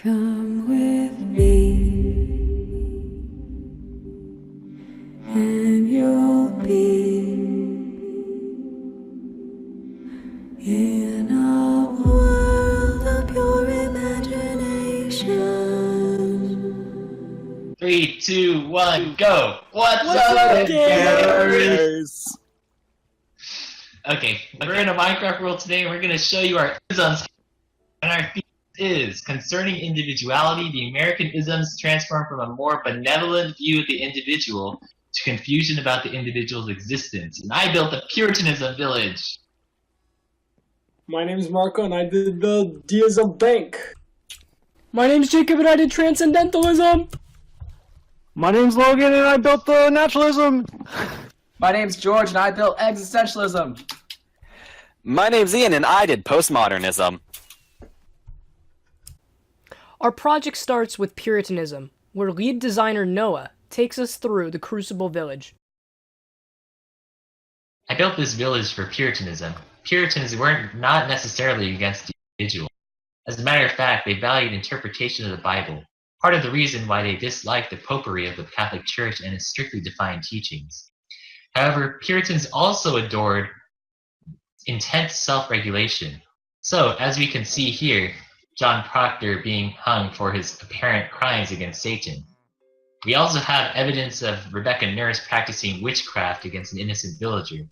Come with me, and you'll be in a world of pure imagination. 3, 2, 1, go! What's up, up, gamers? Okay, we're in a Minecraft world today, and we're going to show you our isms. And our theme is concerning individuality. The American isms transform from a more benevolent view of the individual to confusion about the individual's existence. And I built the Puritanism village. My name's Marco, and I did the deism bank. My name's Jacob, and I did transcendentalism. My name's Logan, and I built the naturalism. My name's George, and I built existentialism. My name's Ian, and I did postmodernism. Our project starts with Puritanism, where lead designer Noah takes us through the Crucible Village. I built this village for Puritanism. Puritans were not necessarily against the individual. As a matter of fact, they valued interpretation of the Bible, part of the reason why they disliked the popery of the Catholic Church and its strictly defined teachings. However, Puritans also adored intense self-regulation. So, as we can see here, John Proctor being hung for his apparent crimes against Satan. We also have evidence of Rebecca Nurse practicing witchcraft against an innocent villager.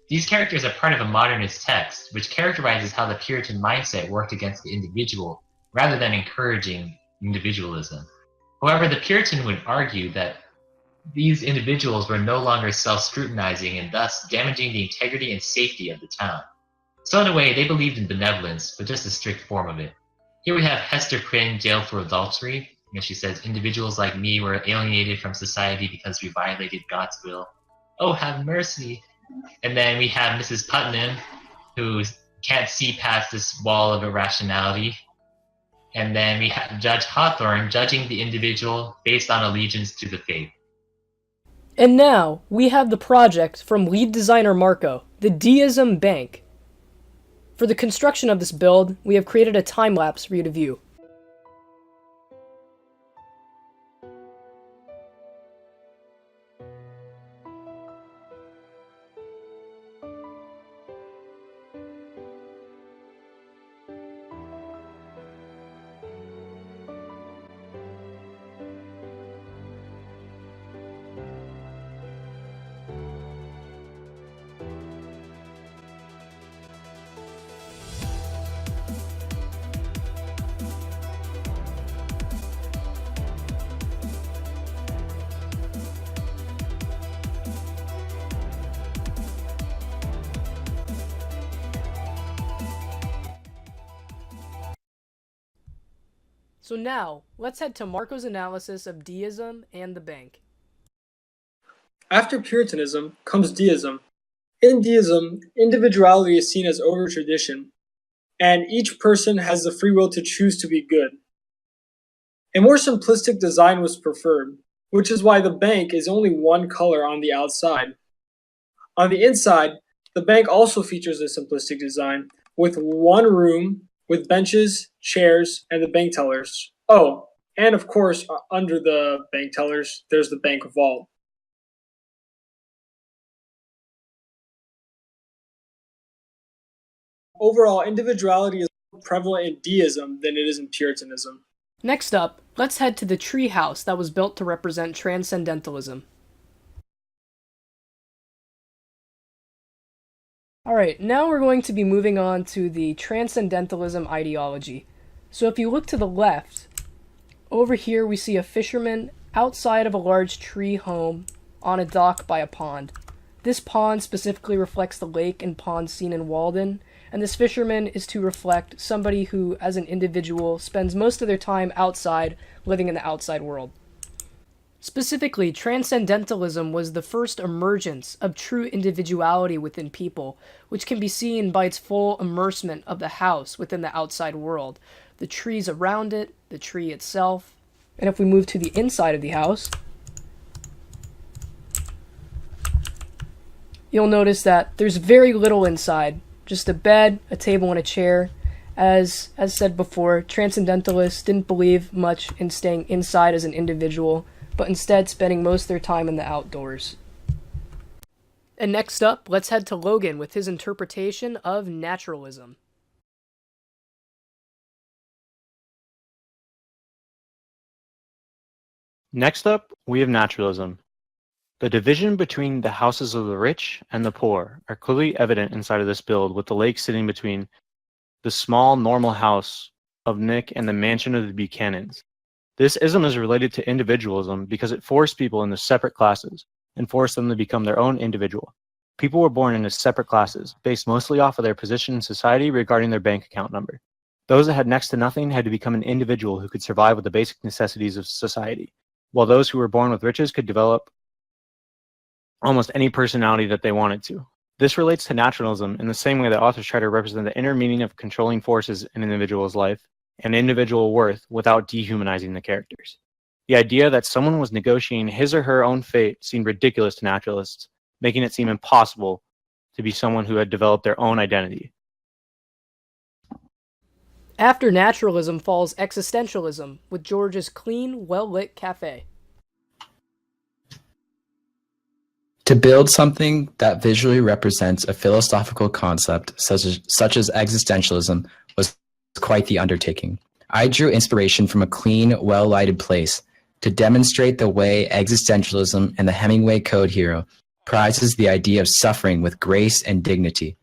These characters are part of a modernist text, which characterizes how the Puritan mindset worked against the individual, rather than encouraging individualism. However, the Puritan would argue that these individuals were no longer self-scrutinizing and thus damaging the integrity and safety of the town. So in a way, they believed in benevolence, but just a strict form of it. Here we have Hester Prynne jailed for adultery, and she says, individuals like me were alienated from society because we violated God's will. Oh, have mercy. And then we have Mrs. Putnam, who can't see past this wall of irrationality. And then we have Judge Hawthorne judging the individual based on allegiance to the faith. And now, we have the project from lead designer Marco, the Deism Bank. For the construction of this build, we have created a time-lapse for you to view. So now, let's head to Marco's analysis of deism and the bank. After Puritanism comes deism. In deism, individuality is seen as over tradition, and each person has the free will to choose to be good. A more simplistic design was preferred, which is why the bank is only one color on the outside. On the inside, the bank also features a simplistic design, with one room with benches, chairs, and the bank tellers. Oh, and of course, under the bank tellers, there's the bank vault. Overall, individuality is more prevalent in deism than it is in Puritanism. Next up, let's head to the tree house that was built to represent transcendentalism. Alright, now we're going to be moving on to the transcendentalism ideology. So if you look to the left, over here we see a fisherman outside of a large tree home on a dock by a pond. This pond specifically reflects the lake and pond seen in Walden, and this fisherman is to reflect somebody who, as an individual, spends most of their time outside, living in the outside world. Specifically, transcendentalism was the first emergence of true individuality within people, which can be seen by its full immersement of the house within the outside world, the trees around it, the tree itself. And if we move to the inside of the house, you'll notice that there's very little inside, just a bed, a table, and a chair, As said before, transcendentalists didn't believe much in staying inside as an individual, but instead spending most of their time in the outdoors. And next up, let's head to Logan with his interpretation of naturalism. Next up, we have naturalism. The division between the houses of the rich and the poor are clearly evident inside of this build, with the lake sitting between the small normal house of Nick and the mansion of the Buchanans. This ism is related to individualism because it forced people into separate classes and forced them to become their own individual. People were born into separate classes, based mostly off of their position in society regarding their bank account number. Those that had next to nothing had to become an individual who could survive with the basic necessities of society, while those who were born with riches could develop almost any personality that they wanted to. This relates to naturalism in the same way that authors try to represent the inner meaning of controlling forces in an individual's life and individual worth without dehumanizing the characters. The idea that someone was negotiating his or her own fate seemed ridiculous to naturalists, making it seem impossible to be someone who had developed their own identity. After naturalism falls existentialism, with George's clean, well-lit cafe. To build something that visually represents a philosophical concept such as existentialism was quite the undertaking. I drew inspiration from a clean, well-lighted place to demonstrate the way existentialism and the Hemingway Code hero prizes the idea of suffering with grace and dignity.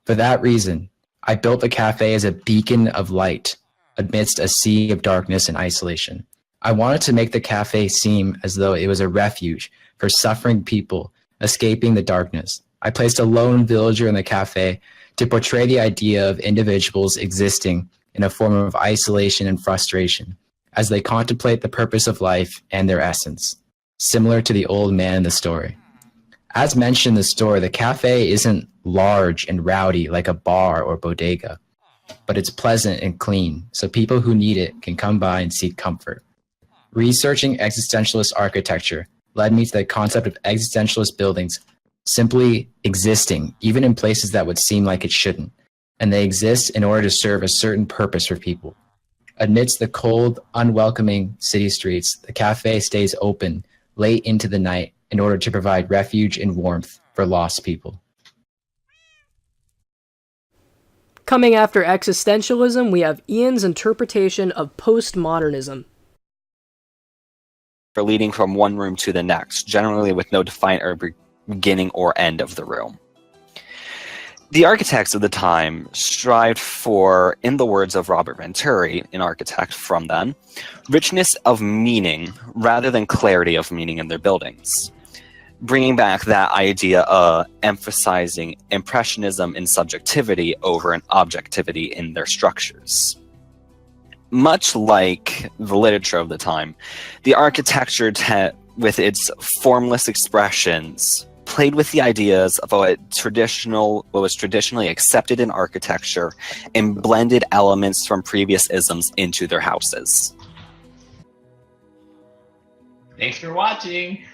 For that reason, I built the cafe as a beacon of light amidst a sea of darkness and isolation. I wanted to make the cafe seem as though it was a refuge for suffering people escaping the darkness. I placed a lone villager in the cafe to portray the idea of individuals existing in a form of isolation and frustration as they contemplate the purpose of life and their essence, similar to the old man in the story. As mentioned in the story, the cafe isn't large and rowdy like a bar or bodega, but it's pleasant and clean, so people who need it can come by and seek comfort. Researching existentialist architecture led me to the concept of existentialist buildings simply existing, even in places that would seem like it shouldn't, and they exist in order to serve a certain purpose for people. Amidst the cold, unwelcoming city streets, the cafe stays open late into the night in order to provide refuge and warmth for lost people. Coming after existentialism, we have Ian's interpretation of postmodernism. For leading from one room to the next, generally with no defined beginning or end of the room. The architects of the time strived for, in the words of Robert Venturi, an architect from then, richness of meaning rather than clarity of meaning in their buildings, bringing back that idea of emphasizing impressionism and subjectivity over an objectivity in their structures. Much like the literature of the time, the architecture with its formless expressions played with the ideas of what was traditionally accepted in architecture and blended elements from previous isms into their houses. Thanks for watching.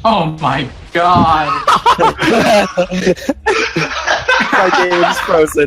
Oh my god! My game's frozen.